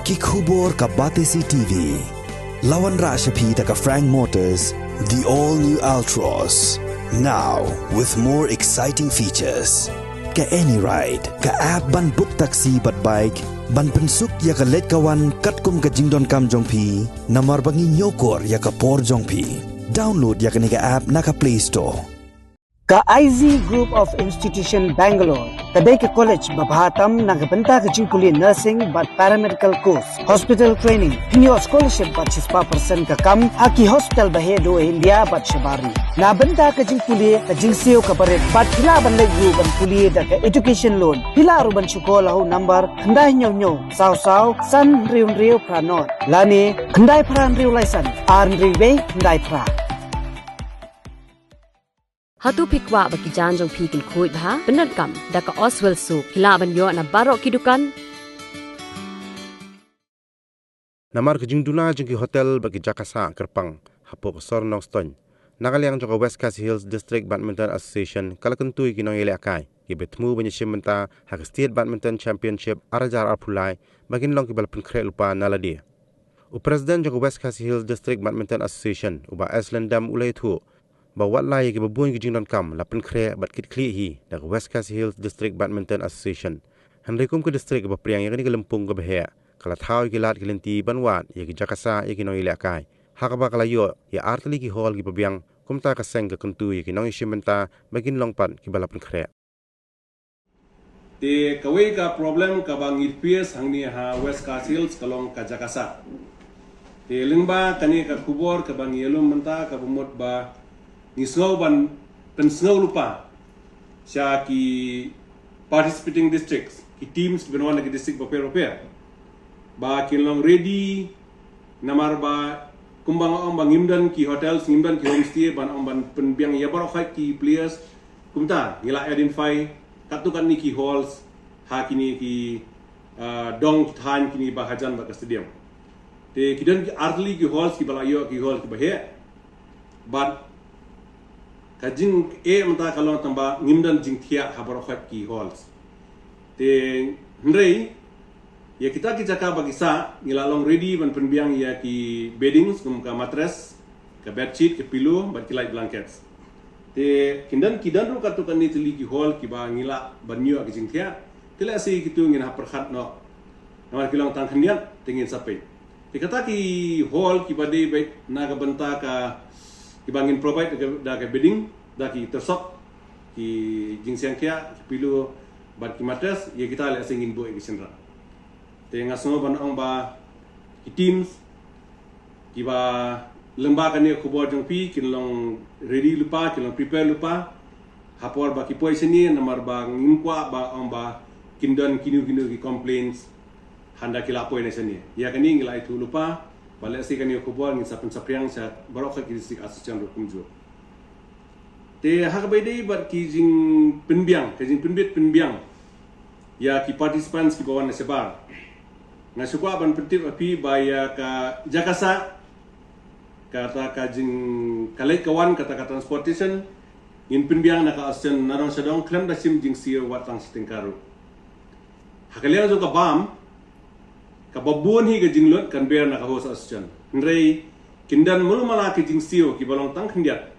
Ki khubor ka Batesi TV. Lawan Rashapi taka Frank Motors, the all-new Altros. Now, with more exciting features. Ka any ride, ka app ban book taxi bat bike, ban pensuk ya ka let kawan katkum ka jingdon kam jongpi, namar bangi nyokor ya ka por jongpi. Download ya ka nika app na ka Play Store. Ka IZ Group of Institution Bangalore, kadai ke college babhatam nagabenta ka jingpuli nursing but paramedical course, hospital training, kinyo scholarship but 6% ka kam, haki hospital bahedo India but shabari. Nabenta ka jingpuli ka jingseo ka baret but hila ban lagu ban puli da ka education loan. Hila ruban syukola ho number kandai nyo saw san riu pranot. Lani kandai pran riu license, riu kandai pra. Hatu pikwa bagi janjong pikil kuit ha benar kam daka Oswell Soup hilaban yo na barok kidukan namar ke jingduna jengki hotel bagi Jakasa Kerpang hapo pesor Noston nakaliang joko West Khasi Hills District Badminton Association kalakentui kinong ile akai ki betmu benyeshimenta hak State Badminton Championship arajar arpulai bagin long ki balpen kre lupa naladia u President joko West Khasi Hills District Badminton Association uba Eslendam ulai thu bawa lai ke babuan ke jingdon kam lapen kre bat kit kli hi dak West Khasi Hills District Badminton Association hanrikum ke district ba priang yakni ke lempung ke behya kala thau ke lat ke lenti banwat ye ke Jakasa ye ke noi lakai hakaba kala yo ya artli ki hall ki babiang kumta ka seng ke kentu ye ke noi shimenta bagin longpat ki balapen kre te kawai ka problem ka bang irpies hangni ha West Khasi Hills kalong ka Jakasa te lingba kani ka kubor ka bang yelum menta ka bumot ba ni snow ban pen snow lupa sya ki participating districts ki teams benwan ki district paper ba kinlong ready namar ba kumbang ong bangimdan ki hotels ngimdan ki homestay ban ong ban penbiang ya bar khait ki players kumta ngila identify katukan ni ki halls ha kini ki dong than kini ba hajan ba stadium te kidan ki early ki halls ki balayo ki hall ki ba he but kajing menta kalau tamba ngimdan jing thia habar khat ki halls te hrei ya kita ki jaka bagi sa ngilalong ready ban penbiang ya ki beddings kum ka mattress ka bedsheet ke pillow ban ki light blankets te kidan ru katukan ni tili ki hall ki ba ngila banyo ki jing thia tila si kitu ngin hapar khat no namar kilong tang khniat tingin sapai te kata ki hall ki bade baik naga benta ka ibangin provide da ke bedding da ki tersok ki jingsiang kia ki pilu bat ki mattress ye kita le singin bo ki senra te ngaso ban ong ba ki teams ki ba lemba kan ye khubor jong pi kin long ready lupa kin long prepare lupa hapor ba ki poisoni namar ba ngimkwa ba ong ba kindon kinu ki complaints handa kila poin seni ya kani ngila itu lupa balik si kan yo kubor ngin sapen sapriang sa barok ki district association ro kumjo te hak baidei bat ki jing penbiang ke jing penbit penbiang ya ki participants ki bawan sebar na sukwa ban pentip api baya ka Jakasa kata ka jing kalai kawan kata transportation in penbiang na ka asen narong sadong klem da sim jing sio watang stingkaru hakalian zo ka bam kababuan hi ke jinglot kan ber na ka host asjan nrei kindan mulmala ke jingsio ki balong tang khndiat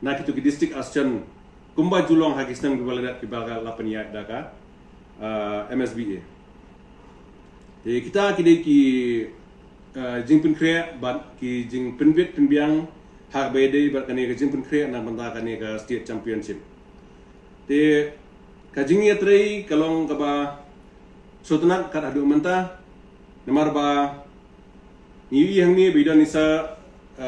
na kitu ki district asjan kumba julong ha kisnam ki baladat ki balga lapanya daka MSBA te kita ki de ki jingpin kre bat ki jing penbit penbiang ha bede bat kane ke jingpin kre na banta kane ka state championship te ka jingi trei kalong ka ba sotnak kat adu menta namar ba ni yang ni bidan isa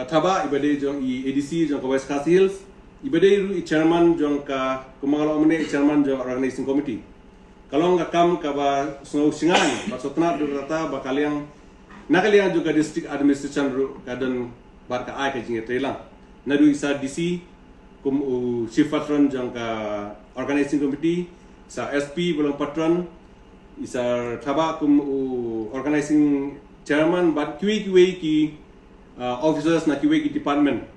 thaba ibade jong i ADC jong ka West Khasi Hills ibade ru chairman jong ka kumangalo amne chairman jong organizing committee kalong ka kam ka ba snow singan ba sotna du rata ba kaliang nakaliang juga district administration ru kadan bar ka ai ka jing trelang nadu isa DC kum chief patron jong ka organizing committee sa SP belum patron isa thaba kum organizing chairman but kiwi ki officers na kiwi ki department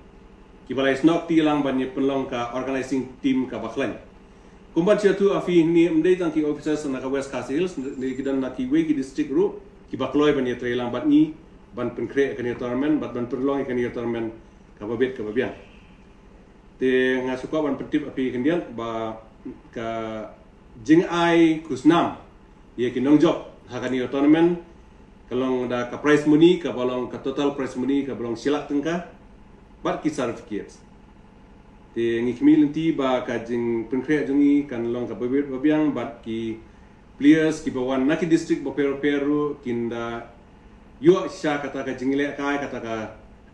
ki balai snok ti lang ban ye penlong ka organizing team ka baklan kumban cia tu afi ni mdei tang ki officers na ka West Khasi Hills ni kidan na kiwi ki district ru kibakloi ban ye trailang bat ni ban penkre kan ye tournament ban perlong kan ye tournament ka babet ka babiang te nga suka ban petip api kendian ba ka jing ai kusnam ye kinong job hakan ye tournament kalong da ka prize money ka balong ka total prize money ka balong silak tengka bat ki certificates te ngi community ba ka jing penkre jungi kan long ka babet babiang bat ki players ki bawan naki district ba peru kinda yo sha kata ka jingle kai kata ka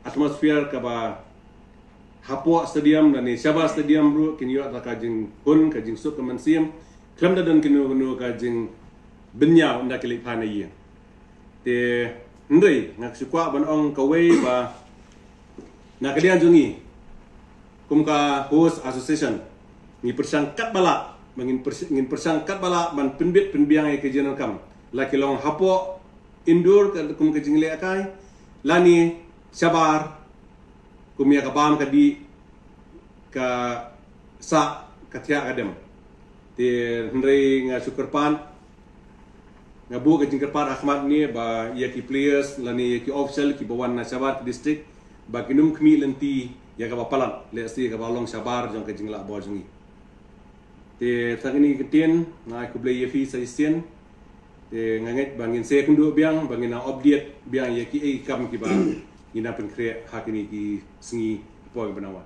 atmosphere ka ba hapo stadium dan ni Sabah stadium bro kin yo kata ka jing hun ka jing suk ka mansiam klam da dan kinu ka jing benya nda kili phana yi te ndai ngak sukwa ban ong ka wei ba na kalian jungi kum ka host association ni persangkat bala ngin persangkat bala ban penbit penbiang ke general kam laki long hapo indoor ka kum ke jingle akai lani sabar kum ya kabam ka di ka sa katia kadem te hendrai nga sukerpan nga bu ke jingkerpan Ahmad ni ba ya ki players lani ya ki official ki bawan na sabar district ba kinum kmi lenti ya ka bapalan le si ka balong sabar jong ke jingla bo jongi te tagini ketien na ku blay fi sa isien te nganget bangin se kundu biang bangin na update biang ye ki e kam ki ba ina pen kre hakini ki singi po benawa